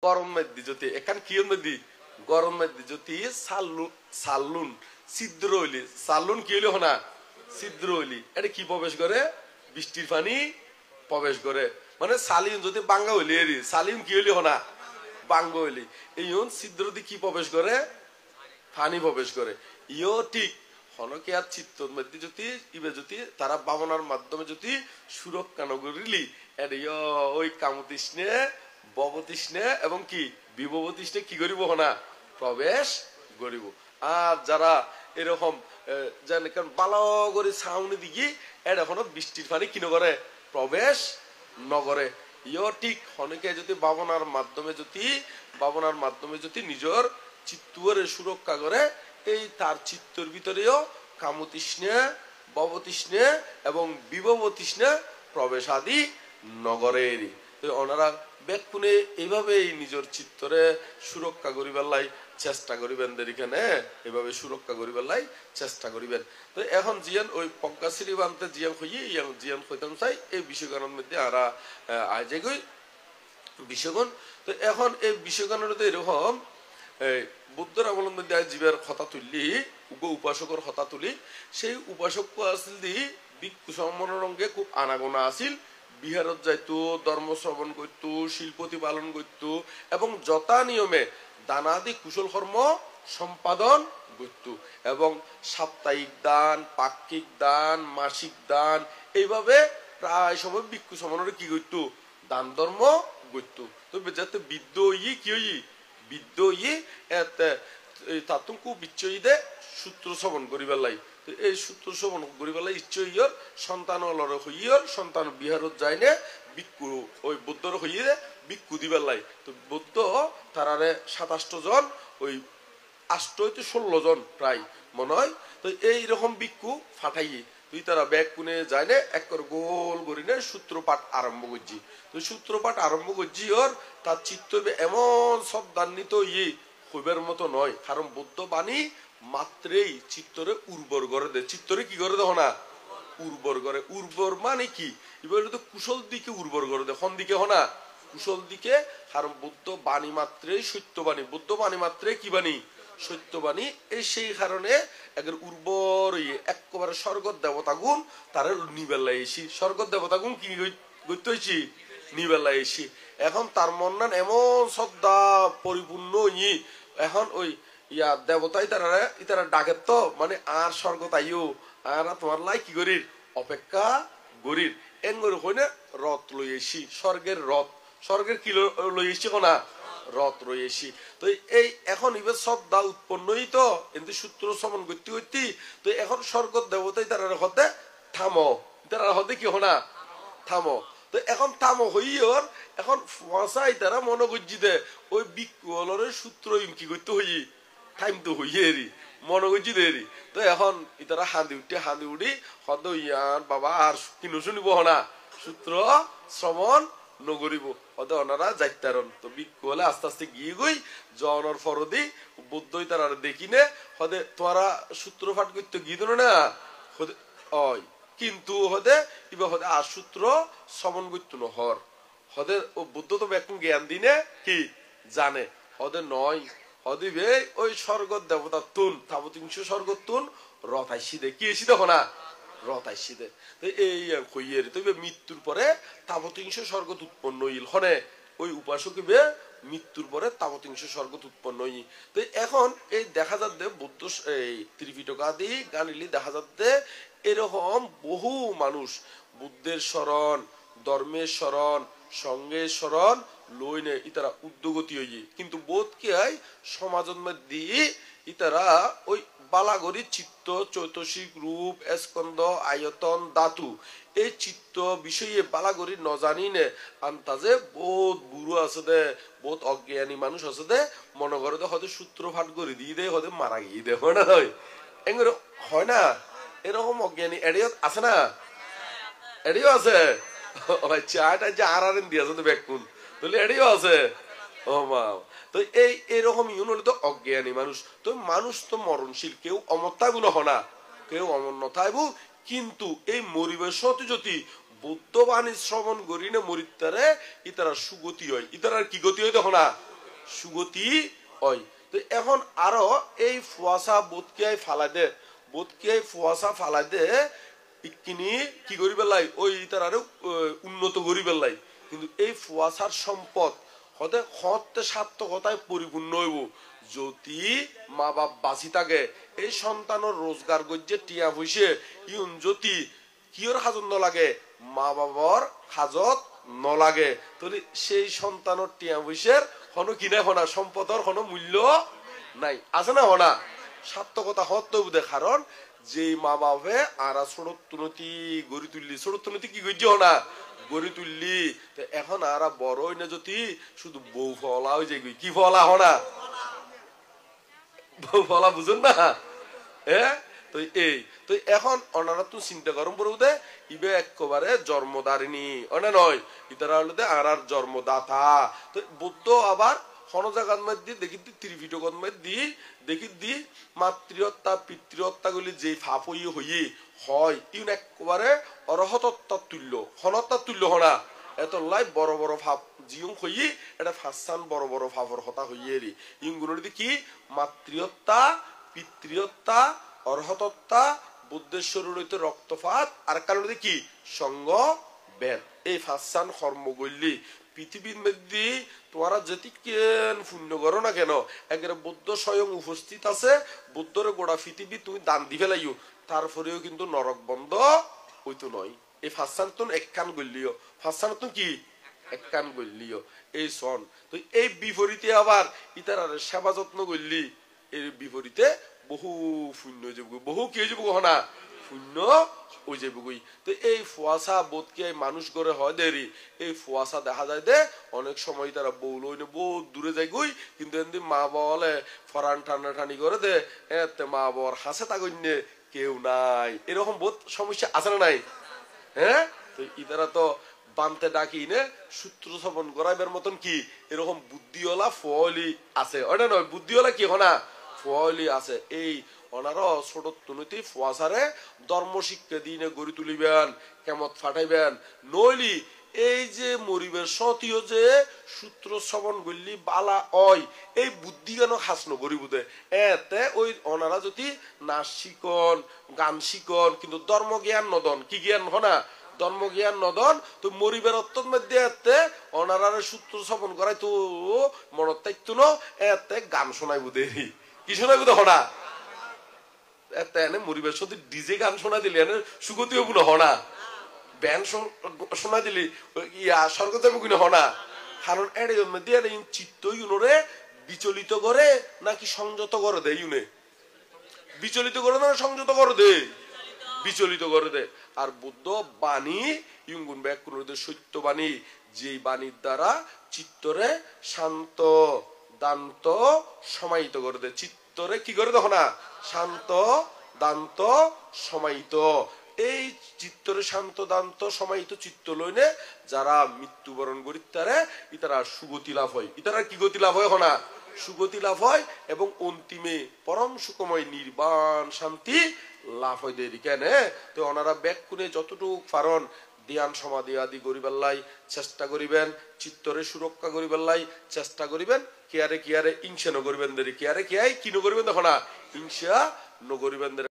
গরম মধ্যে যদি এখান কি মধ্যে গরম মধ্যে যদি সাল্লুন ছিদ্র হইলি সাল্লুন কি হইলি হনা ছিদ্র হইলি এটা কি প্রবেশ করে বৃষ্টির পানি প্রবেশ করে মানে সালিম যদি বাঙ্গা হইলি এরি সালিম কি হইলি হনা বাঙ্গা হইলি এই ছিদ্র দিয়ে কি প্রবেশ করে পানি প্রবেশ করে ইও ঠিক হনকে আর চিত্তর মধ্যে যদি ইবে যদি তারা ভাবনার মাধ্যমে যদি সুরক্ষা নগরিলি ওই কামতৃষ্ণে ববতৃষ্ণে এবং কি বিভবতৃষ্ণে কি করিব না প্রবেশ করিব আর যারা এরকম জানে কারণ বালো করে ছাউনি দিকে এটা এখনো বৃষ্টির পানি কি নগরে প্রবেশ নগরে ইও ঠিক হনকে যদি ভাবনার মাধ্যমে যদি নিজের চিত্তরে সুরক্ষা করে এই তার চিত্তর ভিতরেও কামতৃষ্ণে ববতৃষ্ণে এবং বিভবতৃষ্ণে প্রবেশ আদি নগরের ওনারা ব্যাকুনে এইভাবেই নিজের চিত্তরে সুরক্ষা করিবার লাই চেষ্টা করিবেন এখানে এভাবে সুরক্ষা করিবার লাই চেষ্টা করিবেন তো এখন জিয়ান ওই পজ্ঞাশ্রী বানতে জিয়ান হইয়ে জিয়ান হইতাম চাই এই বিষয়গানের মধ্যে আরা আজে গই বিষয়গণ তো এখন এই বিষয়গানের এরকম বুদ্ধর আমলের মধ্যে জীবের কথা তুললি উপাসকের কথা তুলি সেই উপাসক আসিল দি ভিক্ষু সম্মানের রঙে খুব আনাগোনা আসিল বিহারত যাইতো ধর্ম শ্রবণ করতো শিল্পতি পালন করতো এবং যথা নিয়মে দানাদি কুশল কর্ম সম্পাদন করতো এবং সাপ্তাহিক দান পাক্ষিক দান মাসিক দান এইভাবে প্রায় সময় ভিক্ষু সম্মানের কি করতো দান ধর্ম করতো তো যাতে বিদ্য ইয়ে কি বিদ্য ইয়ে তাতঙ্কু বিচ্ছয়ীদে সূত্র শ্রবণ করিবার লাই এই সূত্র শ্রবণ করিবার লাই ইচ্ছয়ীর সন্তান হইয়র সন্তান বিহারত যায় না ভিক্ষু ওই বুদ্ধর হইয়ে ভিক্ষু দিবার লাই তো বুদ্ধ তারারে 27 জন ওই 8 হইতে 16 জন প্রায় মনে হয় তো এইরকম ভিক্ষু ফাটাইয়ে তুই তারা ব্যাগ কুনে যায় না একর গোল করিনে সূত্রপাঠ আরম্ভ করছি তো সূত্রপাঠ আরম্ভ করছি ওর তার চিত্ত এমন শ্রদ্ধান্বিত হইবার মতো নয় কারণ বুদ্ধ বাণী মাত্রেই চিত্তরে উর্বর করে দেয় চিত্তরে কি করে দেখো না উর্বর করে উর্বর মানে কি এবার তো কুশল দিকে উর্বর করে দেয় কোন দিকে হনা কুশল দিকে কারণ বুদ্ধ বাণী মাত্রেই সত্যবাণী বুদ্ধ বাণী মাত্রে কি বাণী সত্যবাণী এই সেই কারণে একের উর্বর একেবারে স্বর্গ দেবতা গুণ তারা নিবেলায় এসি স্বর্গ দেবতা গুণ কি করতে হয়েছি নিবেলায় এসি এখন তার মন্নান এমন শ্রদ্ধা পরিপূর্ণ এখন ওই দেবতাই তারা ডাকের তো মানে আর স্বর্গ তাইও আর তোমার লাই কি করির অপেক্ষা গরির এন করে হইনে রথ লই এসি স্বর্গের কি লই এসি কোনা রথ রয়েছি তো এই এখন ইবে শ্রদ্ধা উৎপন্নই তো কিন্তু সূত্র শ্রবণ করতে করতে তো এখন স্বর্গ দেবতাই তারা হতে থামো তারা হতে কি হনা থামো তো এখন থামো হইয়র এখন ফসাই তারা মনোগজ্জিতে ওই বিকুলের সূত্র কি করতে হই টাইম তো হইয়ে এরি মনোগজ্জিতে এরি তো এখন ইতারা হাঁদি উঠি হদ ইয়ার বাবা আর কিনু শুনিব হনা সূত্র শ্রবণ নগরিব হতে ওনারা যাইতারন তো ভিক্ষু হলে আস্তে আস্তে গিয়ে গই জনর ফরদি বুদ্ধই তারা দেখিনে হদে তোরা সূত্রপাঠ করতে গিয়ে দিল না হদে ওই কিন্তু হদে ইবা হদে আর সূত্র শ্রবণ করতো না হর হদে ও বুদ্ধ তো এখন জ্ঞান দিনে কি জানে হদে নয় হদিবে ওই স্বর্গ দেবতা তুন তাবতিংশ স্বর্গ তুন রথাইসি দে কি এসি দেখো না রথাইসি দে তো এই কইয়ের তো মৃত্যুর পরে তাবতিংশ স্বর্গ উৎপন্ন হইল হনে ওই উপাসক মৃত্যুর পরে তাবতিংশ স্বর্গ উৎপন্ন হই তো এখন এই দেখা যাচ্ছে বুদ্ধ এই ত্রিপিটকাদি গানিলি দেখা যাচ্ছে এরকম বহু মানুষ বুদ্ধের শরণ ধর্মের শরণ সঙ্গের শরণ লইনে ইতারা উদ্যোগতি হইয়ে কিন্তু বোধ কি হয় সমাজের মধ্যে ইতারা ওই বালাগরি চিত্ত চৈতসিক রূপ স্কন্দ আয়তন ধাতু এই চিত্ত বিষয়ে বালাগরি ন জানি নে আন্তাজে বহুত বুড়ো আছে দে বহুত অজ্ঞানী মানুষ আছে দে মনে করে দে হয়তো সূত্রপাঠ করে দিয়ে দে হয়তো মারা গিয়ে দে হয় না নয় এগুলো হয় না এরকম অজ্ঞানী এড়িও আছে না এড়িও আছে চাটা যে আর দিয়েছে তো ব্যাকুন তাহলে এড়িও আছে ও মা তো এইরকম ইউন হলে তো অজ্ঞানী মানুষ তো মানুষ তো মরণশীল কেউ অমর থাকবো না হনা কেউ অমর ন থাকবো কিন্তু এই মরিবের সত্যি যদি বুদ্ধবাণী শ্রবণ করি না মরিতারে ইতারা সুগতি হয় ইতারার কি গতি হয় তখন সুগতি হয়। তো এখন আরো এই ফুয়াশা বোধকিয়াই ফালাই দে, বোধকিয়াই ফুয়াশা ফালাই দে ইকিনি কি করি পেলাই ওই তার আরো উন্নত করি পেলাই। কিন্তু এই ফুয়াশার সম্পদ হতে হতে সার্থকতায় পরিপূর্ণ হইব যদি মা বাপ বাঁচি থাকে। এই সন্তানের রোজগার গজ্জে টিয়া হইছে ইউন যদি কিয়র হাজত নলাগে, মা বাবার হাজত নলাগে, তাহলে সেই সন্তানের টিয়া হইসের হনো কিনা হনা সম্পদর হনো মূল্য নাই, আছে না হনা সার্থকতা হতে বুঝে। কারণ যে মা বাপে আরা ছোট্টনতি গড়ি তুললি, ছোট্টনতি কি গজ্জি হনা গড়ি তুললি, তো এখন আরা বড় হই না যদি শুধু বউ ফলা হয়ে যায়, কি ফলা হনা বউ ফলা বুঝুন না। হ্যাঁ তো এই তো এখন অনারা তো চিন্তা করুন পরে ইবে একেবারে জন্মদারিণী অনে নয়, ইতারা হলো আর জন্মদাতা। তো বুদ্ধ আবার হনজাগাত মধ্যে দেখি ত্রিপিটকত মধ্যে দেখি দি মাতৃহত্যা পিতৃহত্যা গুলি যে ফাপ হইয়ে হয় ইউন একেবারে অরহতত্তা তুল্য, হনত্তা তুল্য হনা এত লাই বড় বড় ভাব জিয়ং হইয়ে এটা ফাঁসান বড় বড় ভাবর হতা হইয়ে ইউগুলোর কি মাতৃহত্যা পিতৃহত্যা অর্হতত্তা বুদ্ধেশ্বর রক্তপাত আর কারণে কি সঙ্গ বেদ। এই ফাঁসান কর্ম করলি পৃথিবীর মধ্যে তোমরা যেটি কেন পুণ্য করো না কেন, একেবারে বুদ্ধ স্বয়ং উপস্থিত আছে, বুদ্ধর গোড়া পৃথিবী তুমি দান দি ফেলাইও, তারপরেও কিন্তু নরক বন্ধ হইতো নয়। এই ফাঁসান তুন এক কান গলিও, ফাঁসান তুন কি এক কান গলিও এই সন। তো এই বিপরীতে আবার ইতার সেবা যত্ন করলি, এর বিপরীতে বহু শূন্য যাব, বহু কি যাব না শূন্য ওই যাবগই। তো এই ফুয়াশা বোধকে মানুষ করে হয় দেরি, এই ফুয়াশা দেখা যায় দে অনেক সময় তারা বউ লইনে বহুত দূরে যায় গই, কিন্তু এমনি মা বাবা ফরান টানা টানি করে দে এতে মা বাবার হাসে তাগন্যে কেউ নাই, এরকম বহুত সমস্যা আছে না নাই। হ্যাঁ তো ইতারা তো বানতে ডাকি নে সূত্র স্থাপন করাইবার মতন কি এরকম বুদ্ধিওয়ালা ফলি আছে, ওটা নয় বুদ্ধিওয়ালা কি হনা ফলি আছে। এই ওনারা ছোট তুনতি ফুয়াশারে ধর্ম শিক্ষা দিনে গড়ি তুলিবেন, কেমত ফাটাইবেন, নইলি এই যে মরিবের সতীয় যে সূত্র শ্রবণ করলি বালা অয় এই বুদ্ধি কেন হাসনো গরিবুদে এতে ওই ওনারা যদি নাচ শিকন গান শিকন কিন্তু ধর্ম জ্ঞান নদন, কি জ্ঞান হনা ধর্ম জ্ঞান নদন, তো মরিবের অত্যন্ত মধ্যে এতে অনারারে সূত্র শ্রবণ করাই তো মনত তাইতো ন এতে গান শোনাই বুধে, কি শোনাই বুধে হনা এতে এনে মরিবের সাথে ডিজে গান শোনা দিলি এনে সুগতিও গুলো হনা, ব্যান্ড শোনা দিলি ইয়া স্বর্গ যাবে কিনা হনা। কারণ এর মধ্যে চিত্ত ইউনোরে বিচলিত করে নাকি সংযত করে দে, ইউনে বিচলিত করে না সংযত করে দে, বিচলিত করে দে। আর বুদ্ধ বাণী ইউগুন ব্যাক কোন সত্য বাণী, যে বাণীর দ্বারা চিত্তরে শান্ত দান্ত সমাহিত করে দে, চিত্তরে কি করে দেখো না শান্ত দান্ত সমাহিত। এই চিত্তরে শান্ত দান্ত সমাহিত চিত্ত লইনে যারা মৃত্যুবরণ করি তারা ইতারা সুগতি লাভ হয়, ইতারা কি গতি লাভ হয় হনা সুগতি লাভ হয় এবং অন্তিমে পরম সুখময় নির্বাণ শান্তি লাভ হয় দেরি কেন। তো ওনারা ব্যাক কোনে যতটুকু পারন ধ্যান সমাধি আদি করিবেলাই চেষ্টা করিবেন, চিত্তরে সুরক্ষা করিবেলাই চেষ্টা করিবেন, কিয়ারে কিয়ারে হিংসা নকরিবেন দেরি, কিয়ারে কিয়াই কি নকরিবেন দেখো না হিংসা নকরিবেন।